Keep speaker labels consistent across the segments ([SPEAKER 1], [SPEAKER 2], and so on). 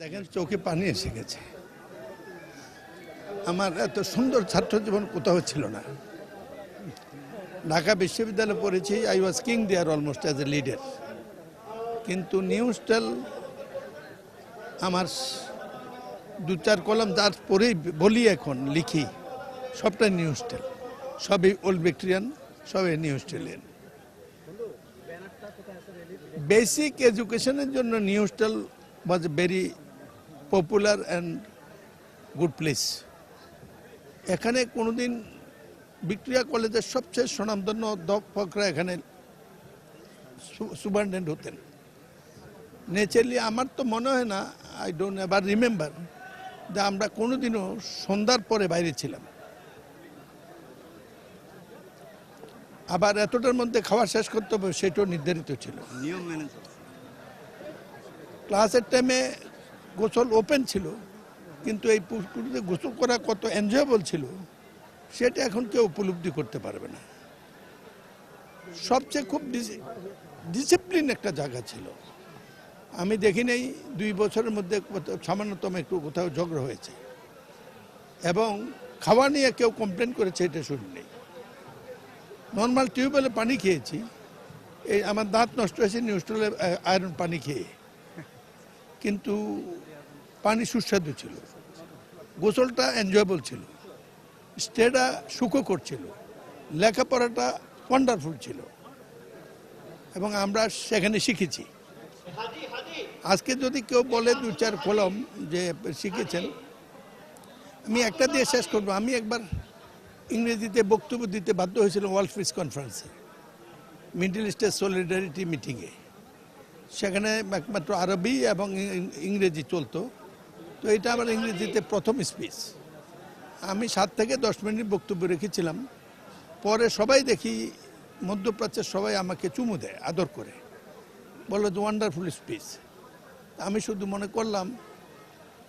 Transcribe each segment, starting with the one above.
[SPEAKER 1] দেখেন চোখে পানি এসে গেছে। আমার এত সুন্দর ছাত্র জীবন কোথাও ছিল না। ঢাকা বিশ্ববিদ্যালয়ে পড়েছি, I was king there almost as a leader. কিন্তু নিউজটেল আমার 2-4 কলম যার পরেই বলি, এখন লিখি, সবটাই নিউজটেল, সবই ওল্ড ভিক্টোরিয়ান, সবই নিউজটেলিয়ান। বেসিক এডুকেশনের জন্য নিউজটেল was a very popular and good place. এখানে কোনোদিন ভিক্টোরিয়া কলেজের সবচেয়ে স্বনামধন্য অধ্যাপকরা এখানে সুপারিনটেন্ডেন্ট হতেন। নেচারলি আমার তো মনে হয় না, আই ডোন্ট এভার রিমেম্বার যে আমরা কোনোদিনও সন্ধ্যার পরে বাইরে ছিলাম। আবার এতটার মধ্যে খাওয়া শেষ করতে হবে সেটাও নির্ধারিত ছিল। ক্লাসের টাইমে গোসল ওপেন ছিল, কিন্তু এই পুকুরে গোসল করা কত এনজয়েবল ছিল সেটা এখন কেউ উপলব্ধি করতে পারবে না। সবচেয়ে খুব ডিসিপ্লিন একটা জায়গা ছিল। আমি দেখি নাই 2 বছরের মধ্যে সামান্যতম একটু কোথাও ঝগড়া হয়েছে, এবং খাওয়া নিয়ে কেউ কমপ্লেন করেছে এটা শুনি নেই। নর্মাল টিউবওয়েলে পানি খেয়েছি, এই আমার দাঁত নষ্ট হয়েছে নিউজটেলে আয়রন পানি খেয়ে, কিন্তু পানি সুস্বাদু ছিল, গোসলটা এনজয়েবল ছিল, স্টেটা সুখকর ছিল, লেখাপড়াটা ওয়ান্ডারফুল ছিল, এবং আমরা সেখানে শিখেছি। আজকে যদি কেউ বলে 2-4 কলম যে শিখেছেন, আমি একটা দিয়ে শেষ করবো। আমি একবার ইংরেজিতে বক্তব্য দিতে বাধ্য হয়েছিল ওয়ার্ল্ড পিস কনফারেন্সে, মিডল ইস্টের সলিডারিটি মিটিংয়ে। সেখানে একমাত্র আরবি এবং ইংরেজি চলতো, তো এটা আমার ইংরেজিতে প্রথম স্পিচ। আমি 7 থেকে 10 মিনিট বক্তব্য রেখেছিলাম। পরে সবাই দেখি মধ্যপ্রাচ্যের সবাই আমাকে চুমু দেয় আদর করে, বললো দ্য ওয়ান্ডারফুল স্পিচ। আমি শুধু মনে করলাম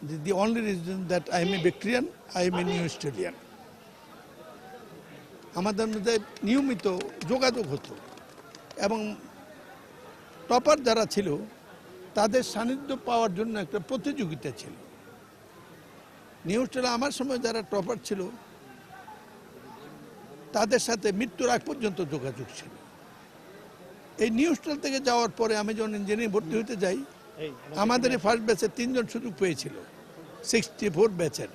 [SPEAKER 1] যে the only reason that I am a Victorian, I am a নিউজটেলিয়ান। আমাদের মধ্যে নিয়মিত যোগাযোগ হতো, এবং টপার যারা ছিল তাদের সান্নিধ্য পাওয়ার জন্য একটা প্রতিযোগিতা ছিল। নিউজটেলে আমার সময় যারা টপার ছিল তাদের সাথে মৃত্যুর আগ পর্যন্ত যোগাযোগ ছিল। এই নিউজটেল থেকে যাওয়ার পরে আমি যখন ইঞ্জিনিয়ারিং ভর্তি হতে যাই, আমাদের এই ফার্স্ট ব্যাচে 3 জন সুযোগ পেয়েছিল, 64 ব্যাচের,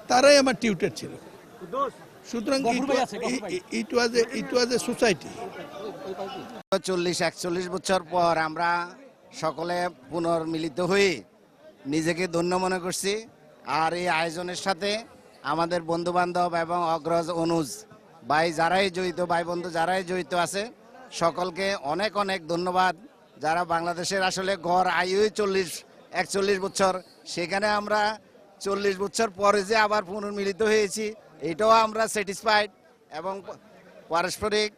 [SPEAKER 1] তারাই আমার টিউটর ছিল। সুতরাং ইট ওয়াজ এ সোসাইটি।
[SPEAKER 2] 40-41 বছর পর আমরা সকলে পুনর্মিলিত হয়ে নিজেকে ধন্য মনে করছি। আর এই আয়োজনের সাথে আমাদের বন্ধু বান্ধব এবং অগ্রজ অনুজ ভাই যারাই জড়িত, ভাই বন্ধু যারাই জড়িত আছে, সকলকে অনেক অনেক ধন্যবাদ। যারা বাংলাদেশের আসলে গড় আয়ু 40-41 বছর, সেখানে আমরা 40 বছর পরে যে আবার পুনর্মিলিত হয়েছি, এটাও আমরা স্যাটিসফাইড। এবং পারস্পরিক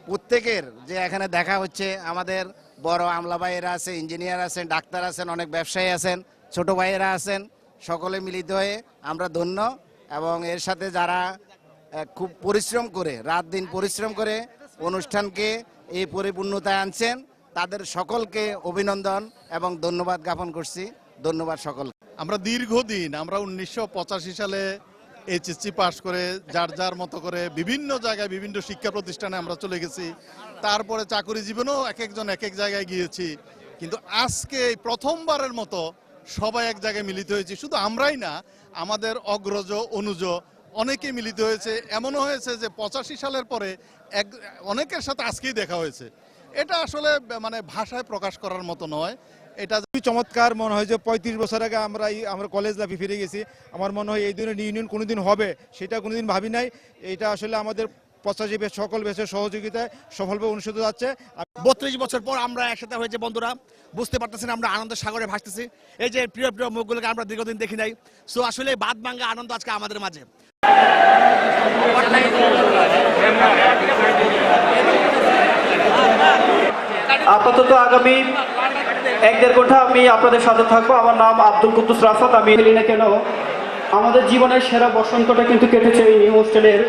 [SPEAKER 2] প্রত্যেকের যে এখানে দেখা হচ্ছে, আমাদের বড় আমলা ভাইয়েরা আছে, ইঞ্জিনিয়ার আছেন, ডাক্তার আছেন, অনেক ব্যবসায়ী আছেন, ছোট ভাইয়েরা আছেন, সকলে মিলিত হয়ে আমরা ধন্য। এবং এর সাথে যারা খুব পরিশ্রম করে, রাত দিন পরিশ্রম করে অনুষ্ঠানকে এই পরিপূর্ণতায় আনছেন, তাদের সকলকে অভিনন্দন এবং ধন্যবাদ জ্ঞাপন করছি। ধন্যবাদ সকল।
[SPEAKER 3] আমরা দীর্ঘদিন, আমরা 1985 সালে এইচএসসি পাস করে যার যার মতো করে বিভিন্ন জায়গায় বিভিন্ন শিক্ষা প্রতিষ্ঠানে আমরা চলে গেছি। তারপরে চাকরি জীবনেও এক একজন এক এক জায়গায় গিয়েছি, কিন্তু আজকে প্রথমবারের মতো সবাই এক জায়গায় মিলিত হয়েছি। শুধু আমরাই না, আমাদের অগ্রজ অনুজ অনেকে মিলিত হয়েছে। এমনও হয়েছে যে 85 সালের পরে অনেকের সাথে আজকেই দেখা হয়েছে। এটা আসলে মানে ভাষায় প্রকাশ করার মতো নয়। এটা
[SPEAKER 4] চমৎকার মনে হয় যে 35 বছর আগে আমরা কলেজ লাইফে ফিরে গেছি। আমার মনে হয় এই ধরনের ইউনিয়ন কোনোদিন হবে সেটা কোনোদিন ভাবি নাই। এটা আসলে আমাদের 85 ব্যাচ সকল ব্যাচের সহযোগিতায় সফলভাবে অনুষ্ঠিত যাচ্ছে।
[SPEAKER 5] 32 বছর পর আমরা একসাথে হয়েছে বন্ধুরা, বুঝতে পারতেছেন আমরা আনন্দের সাগরে ভাসতেছি। এই যে প্রিয় প্রিয় মুখগুলোকে আমরা দীর্ঘদিন দেখি নাই, সো আসলে বাদ ভাঙ্গা আনন্দ আজকে আমাদের মাঝে।
[SPEAKER 6] আপাতত আগামী 1-1.5 ঘন্টা আমি আপনাদের সাথে থাকবো। আমার নাম আব্দুল কুদ্দুস রাফাত। আমি না কেন আমাদের জীবনের সেরা বসন্তটা কিন্তু কেটেছে এই হোস্টেলের